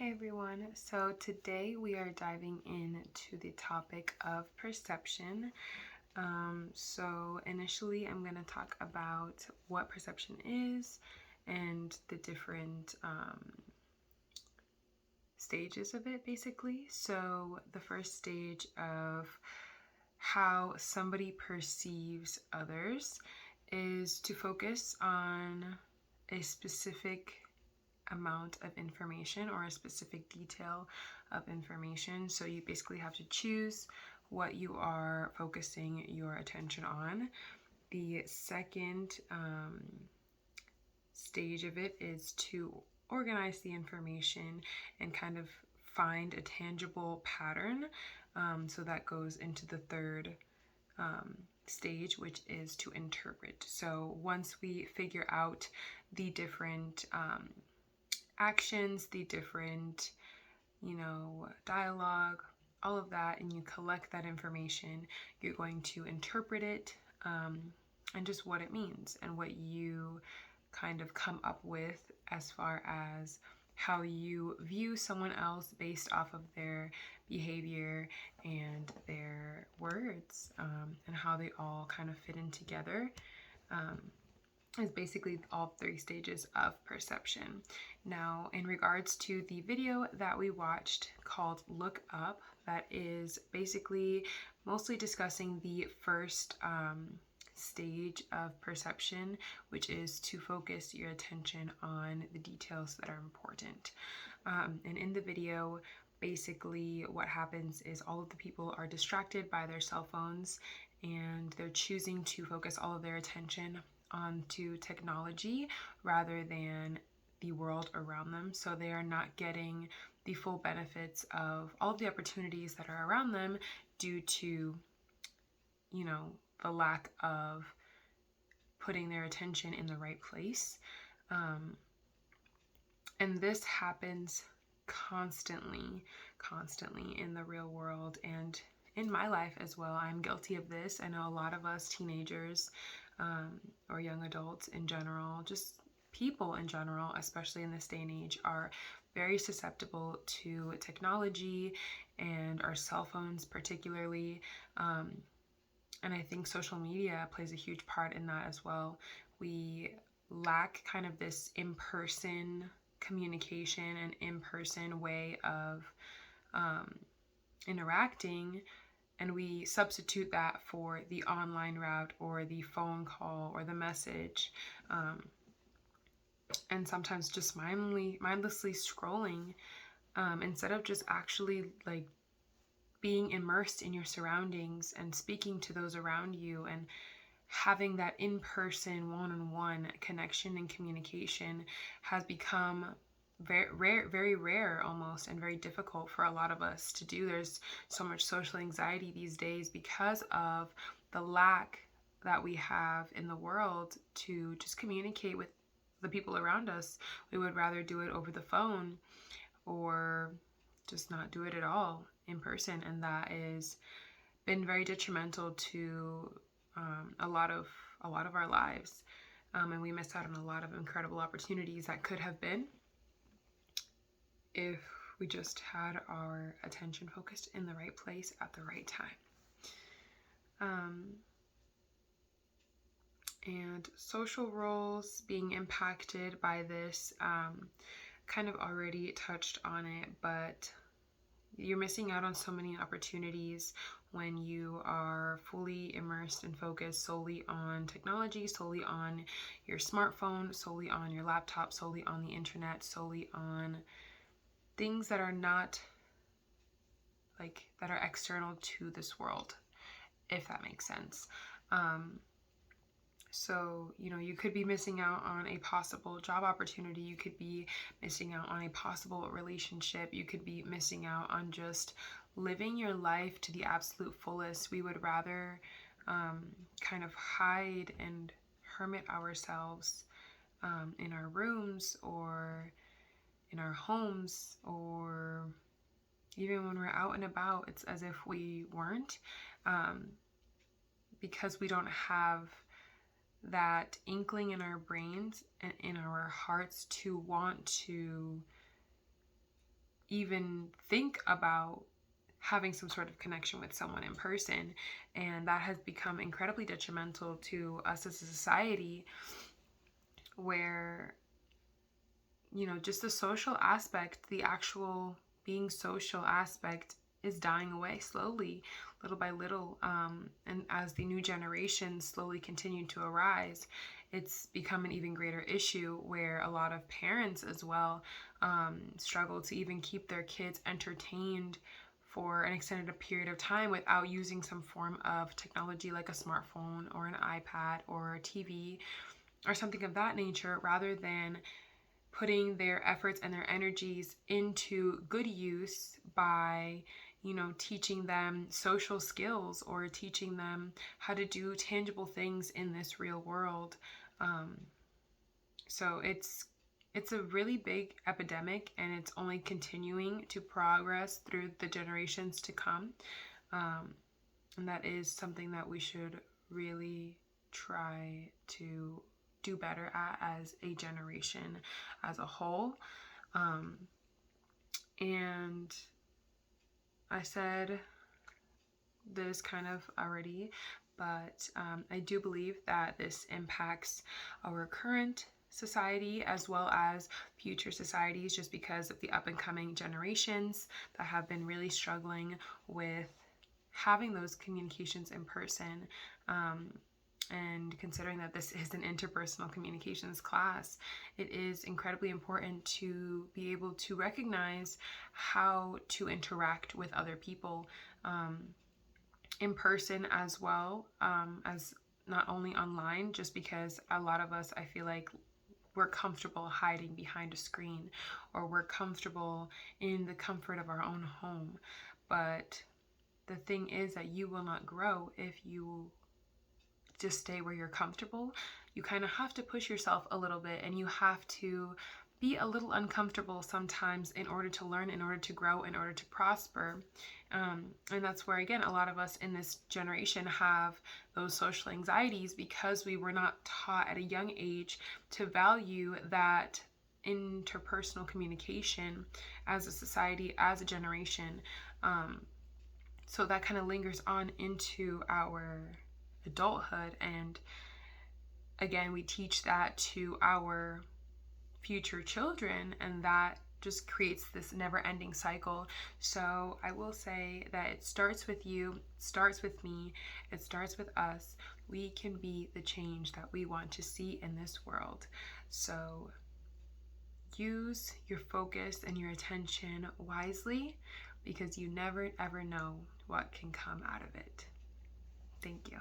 Hey everyone, so today we are diving into the topic of perception. So initially I'm going to talk about what perception is and the different stages of it basically. So the first stage of how somebody perceives others is to focus on a specific amount of information or a specific detail of information. So you basically have to choose what you are focusing your attention on. The second stage of it is to organize the information and kind of find a tangible pattern. So that goes into the third stage, which is to interpret. So once we figure out the different actions, the different, dialogue, all of that, and you collect that information, you're going to interpret it and just what it means and what you kind of come up with as far as how you view someone else based off of their behavior and their words and how they all kind of fit in together. Is basically all three stages of perception. Now, in regards to the video that we watched called Look Up, that is basically mostly discussing the first stage of perception, which is to focus your attention on the details that are important. And in the video, basically what happens is all of the people are distracted by their cell phones and they're choosing to focus all of their attention onto technology rather than the world around them. So they are not getting the full benefits of all of the opportunities that are around them due to, the lack of putting their attention in the right place. And this happens constantly in the real world and in my life as well. I'm guilty of this. I know a lot of us teenagers or young adults in general, just people in general, especially in this day and age, are very susceptible to technology and our cell phones particularly. And I think social media plays a huge part in that as well. We lack kind of this in-person communication and in-person way of interacting, and we substitute that for the online route or the phone call or the message, and sometimes just mindlessly scrolling instead of just actually like being immersed in your surroundings and speaking to those around you and having that in-person one-on-one connection and communication has become very rare almost, and very difficult for a lot of us to do. There's so much social anxiety these days because of the lack that we have in the world to just communicate with the people around us. We would rather do it over the phone or just not do it at all in person, and that has been very detrimental to a lot of our lives, and we miss out on a lot of incredible opportunities that could have been if we just had our attention focused in the right place at the right time. And social roles being impacted by this, kind of already touched on it, but you're missing out on so many opportunities when you are fully immersed and focused solely on technology, solely on your smartphone, solely on your laptop, solely on the internet, solely on things that are not that are external to this world, if that makes sense. So, you could be missing out on a possible job opportunity. You could be missing out on a possible relationship. You could be missing out on just living your life to the absolute fullest. We would rather kind of hide and hermit ourselves in our rooms or in our homes, or even when we're out and about, it's as if we weren't, because we don't have that inkling in our brains and in our hearts to want to even think about having some sort of connection with someone in person. And that has become incredibly detrimental to us as a society, where, just the social aspect, the actual being social aspect is dying away slowly, little by little. And as the new generations slowly continue to arise, it's become an even greater issue, where a lot of parents as well struggle to even keep their kids entertained for an extended period of time without using some form of technology like a smartphone or an iPad or a TV or something of that nature, rather than putting their efforts and their energies into good use by, teaching them social skills or teaching them how to do tangible things in this real world. So it's a really big epidemic, and it's only continuing to progress through the generations to come. And that is something that we should really try to do better at as a generation as a whole. And I said this kind of already, but I do believe that this impacts our current society as well as future societies, just because of the up and coming generations that have been really struggling with having those communications in person. And considering that this is an interpersonal communications class, it is incredibly important to be able to recognize how to interact with other people in person as well as not only online, just because a lot of us, I feel like, we're comfortable hiding behind a screen, or we're comfortable in the comfort of our own home. But the thing is that you will not grow if you just stay where you're comfortable. You kind of have to push yourself a little bit, and you have to be a little uncomfortable sometimes in order to learn, in order to grow, in order to prosper. And that's where, again, a lot of us in this generation have those social anxieties, because we were not taught at a young age to value that interpersonal communication as a society, as a generation. So that kind of lingers on into our adulthood, and again, we teach that to our future children, and that just creates this never-ending cycle. So I will say that it starts with you, it starts with me, it starts with us. We can be the change that we want to see in this world. So use your focus and your attention wisely, because you never ever know what can come out of it. Thank you.